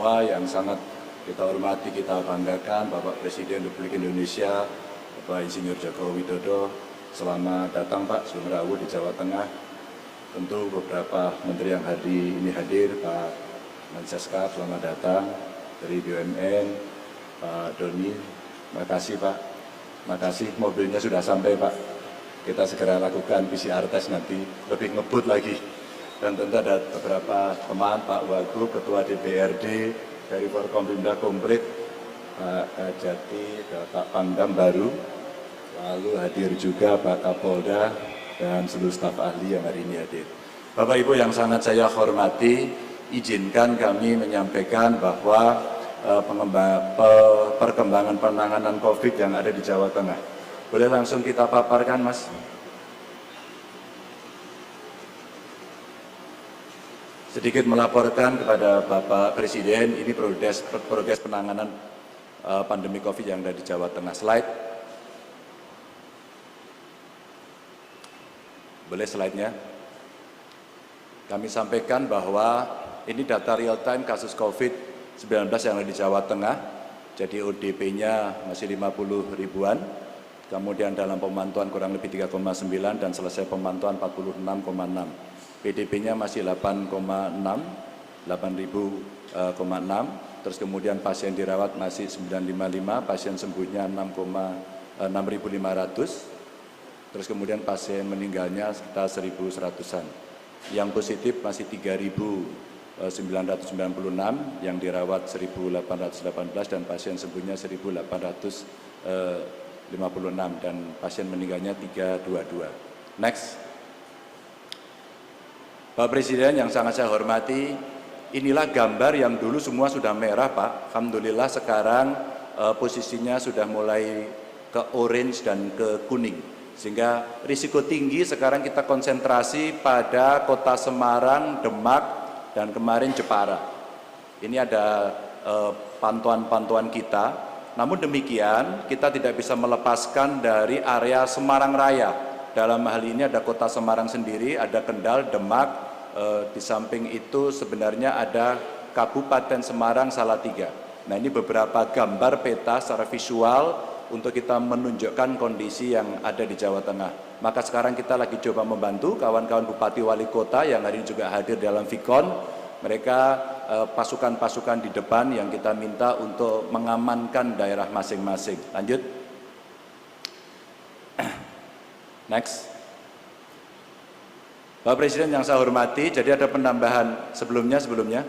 semua yang sangat kita hormati, kita banggakan, Bapak Presiden Republik Indonesia, Bapak Insinyur Joko Widodo. Selamat datang Pak Sumrawu di Jawa Tengah. Tentu beberapa menteri yang hari ini hadir, Pak Menseska, selamat datang. Dari BUMN, Pak Doni, makasih Pak. Makasih, mobilnya sudah sampai Pak. Kita segera lakukan PCR test nanti, lebih ngebut lagi. Dan tentu ada beberapa teman, Pak Wagub, Ketua DPRD, dari Forkompimda Komplit, Pak Kajati, Pak Pangdam baru, lalu hadir juga Pak Kapolda dan seluruh staf ahli yang hari ini hadir. Bapak Ibu yang sangat saya hormati, izinkan kami menyampaikan bahwa perkembangan penanganan COVID yang ada di Jawa Tengah. Boleh langsung kita paparkan, Mas? Sedikit melaporkan kepada Bapak Presiden, ini progres penanganan pandemi COVID yang ada di Jawa Tengah. Slide. Boleh slide-nya? Kami sampaikan bahwa ini data real time kasus COVID-19 yang ada di Jawa Tengah. Jadi ODP-nya masih 50 ribuan. Kemudian dalam pemantauan kurang lebih 3,9 dan selesai pemantauan 46,6. PDP-nya masih 8,6, 8.000,6. Terus kemudian pasien dirawat masih 955, pasien sembuhnya 6.500. Terus kemudian pasien meninggalnya sekitar 1.100-an. Yang positif masih 3.996, yang dirawat 1.818 dan pasien sembuhnya 1.856 dan pasien meninggalnya 322. Next. Pak Presiden yang sangat saya hormati, inilah gambar yang dulu semua sudah merah Pak. Alhamdulillah sekarang posisinya sudah mulai ke orange dan ke kuning. Sehingga risiko tinggi sekarang kita konsentrasi pada kota Semarang, Demak, dan kemarin Jepara. Ini ada pantauan-pantauan kita. Namun demikian kita tidak bisa melepaskan dari area Semarang Raya. Dalam hal ini ada kota Semarang sendiri, ada Kendal, Demak, di samping itu sebenarnya ada Kabupaten Semarang Salatiga. Nah ini beberapa gambar peta secara visual untuk kita menunjukkan kondisi yang ada di Jawa Tengah. Maka sekarang kita lagi coba membantu kawan-kawan Bupati Wali Kota yang hari ini juga hadir dalam Vikon. Mereka pasukan-pasukan di depan yang kita minta untuk mengamankan daerah masing-masing. Lanjut. Next. Bapak Presiden yang saya hormati, jadi ada penambahan sebelumnya.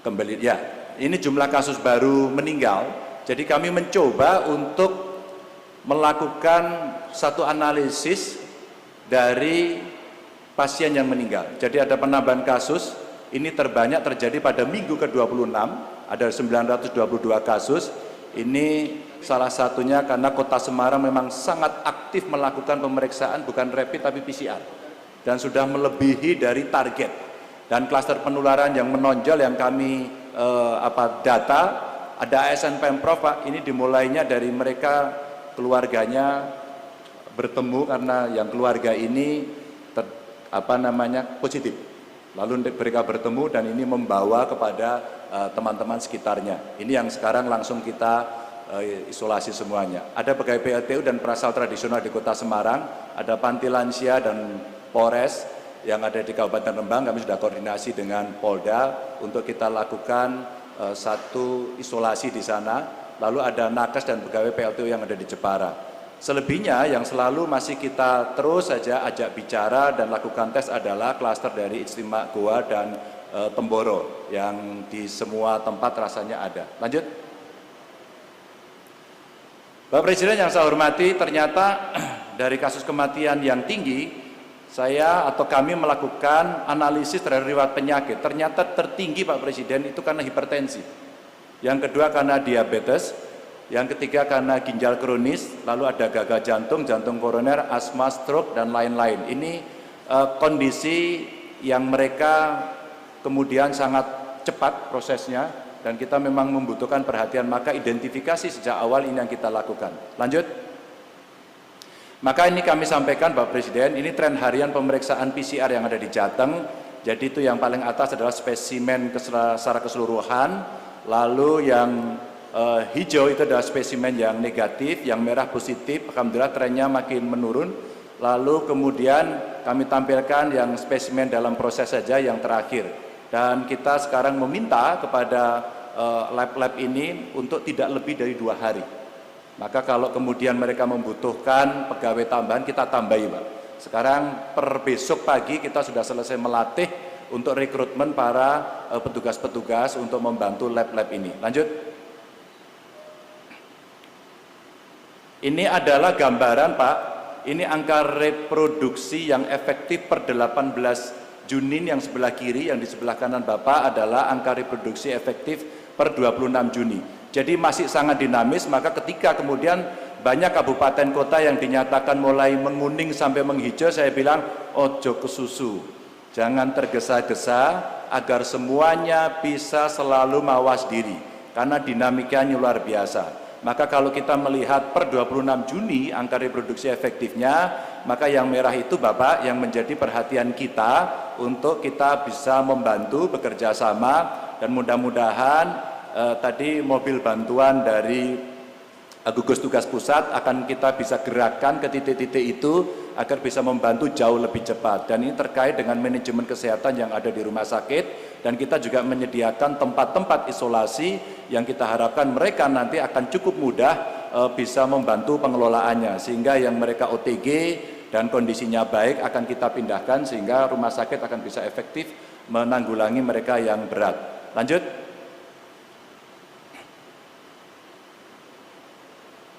Kembali, ya. Ini jumlah kasus baru meninggal, jadi kami mencoba untuk melakukan satu analisis dari pasien yang meninggal. Jadi ada penambahan kasus, ini terbanyak terjadi pada minggu ke-26, ada 922 kasus. Ini salah satunya karena kota Semarang memang sangat aktif melakukan pemeriksaan, bukan rapid tapi PCR. Dan sudah melebihi dari target. Dan klaster penularan yang menonjol yang kami data, ada ASN Pemprov Pak, ini dimulainya dari mereka keluarganya bertemu karena yang keluarga ini positif. Lalu mereka bertemu dan ini membawa kepada teman-teman sekitarnya. Ini yang sekarang langsung kita isolasi semuanya. Ada pegawai PLTU dan perasal tradisional di Kota Semarang, ada panti lansia dan Polres yang ada di Kabupaten Rembang. Kami sudah koordinasi dengan Polda untuk kita lakukan satu isolasi di sana. Lalu ada nakes dan pegawai PLTU yang ada di Jepara. Selebihnya yang selalu masih kita terus saja ajak bicara dan lakukan tes adalah klaster dari Ijtima Goa dan Temboro yang di semua tempat rasanya ada. Lanjut. Bapak Presiden yang saya hormati, ternyata dari kasus kematian yang tinggi, saya atau kami melakukan analisis terhadap riwayat penyakit. Ternyata tertinggi Pak Presiden itu karena hipertensi. Yang kedua karena diabetes. Yang ketiga karena ginjal kronis. Lalu ada gagal jantung, jantung koroner, asma, stroke, dan lain-lain. Ini kondisi yang mereka kemudian sangat cepat prosesnya. Dan kita memang membutuhkan perhatian. Maka identifikasi sejak awal ini yang kita lakukan. Lanjut. Maka ini kami sampaikan Bapak Presiden, ini tren harian pemeriksaan PCR yang ada di Jateng, Jadi itu yang paling atas adalah spesimen secara keseluruhan, lalu yang hijau itu adalah spesimen yang negatif, yang merah positif, alhamdulillah trennya makin menurun. Lalu kemudian kami tampilkan yang spesimen dalam proses saja yang terakhir. Dan kita sekarang meminta kepada lab-lab ini untuk tidak lebih dari 2 hari. Maka kalau kemudian mereka membutuhkan pegawai tambahan, kita tambahi, Pak. Sekarang per besok pagi kita sudah selesai melatih untuk rekrutmen para petugas-petugas untuk membantu lab-lab ini. Lanjut. Ini adalah gambaran, Pak. Ini angka reproduksi yang efektif per 18 Juni yang sebelah kiri, yang di sebelah kanan Bapak adalah angka reproduksi efektif per 26 Juni. Jadi masih sangat dinamis, maka ketika kemudian banyak kabupaten kota yang dinyatakan mulai menguning sampai menghijau, saya bilang, ojo kesusu, jangan tergesa-gesa agar semuanya bisa selalu mawas diri, karena dinamikanya luar biasa. Maka kalau kita melihat per 26 Juni angka reproduksi efektifnya, maka yang merah itu Bapak yang menjadi perhatian kita untuk kita bisa membantu bekerja sama, dan mudah-mudahan tadi mobil bantuan dari gugus tugas pusat akan kita bisa gerakkan ke titik-titik itu agar bisa membantu jauh lebih cepat. Dan ini terkait dengan manajemen kesehatan yang ada di rumah sakit, dan kita juga menyediakan tempat-tempat isolasi yang kita harapkan mereka nanti akan cukup mudah bisa membantu pengelolaannya, sehingga yang mereka OTG dan kondisinya baik akan kita pindahkan sehingga rumah sakit akan bisa efektif menanggulangi mereka yang berat. Lanjut.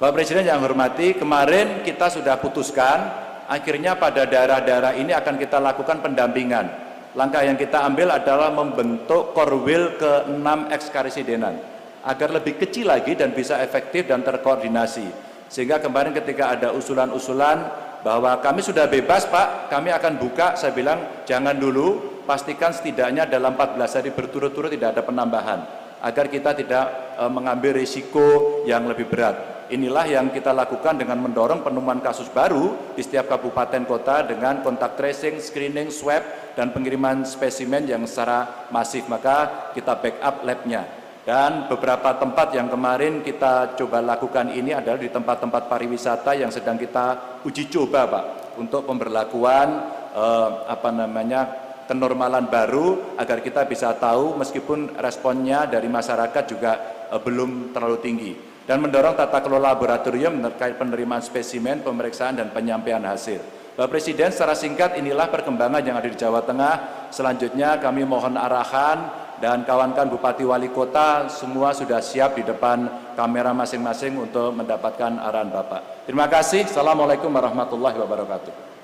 Bapak Presiden yang hormati, kemarin kita sudah putuskan, akhirnya pada daerah-daerah ini akan kita lakukan pendampingan. Langkah yang kita ambil adalah membentuk Korwil ke-6 Ekskarisidenan, agar lebih kecil lagi dan bisa efektif dan terkoordinasi. Sehingga kemarin ketika ada usulan-usulan bahwa kami sudah bebas Pak, kami akan buka, saya bilang jangan dulu, pastikan setidaknya dalam 14 hari berturut-turut tidak ada penambahan, agar kita tidak mengambil risiko yang lebih berat. Inilah yang kita lakukan dengan mendorong penemuan kasus baru di setiap kabupaten kota dengan kontak tracing, screening, swab, dan pengiriman spesimen yang secara masif. Maka kita backup labnya. Dan beberapa tempat yang kemarin kita coba lakukan ini adalah di tempat-tempat pariwisata yang sedang kita uji coba Pak, untuk pemberlakuan kenormalan baru, agar kita bisa tahu meskipun responnya dari masyarakat juga belum terlalu tinggi. Dan mendorong tata kelola laboratorium terkait penerimaan spesimen, pemeriksaan, dan penyampaian hasil. Bapak Presiden, secara singkat inilah perkembangan yang ada di Jawa Tengah. Selanjutnya kami mohon arahan, dan kawan-kawan Bupati Wali Kota semua sudah siap di depan kamera masing-masing untuk mendapatkan arahan Bapak. Terima kasih. Assalamualaikum warahmatullahi wabarakatuh.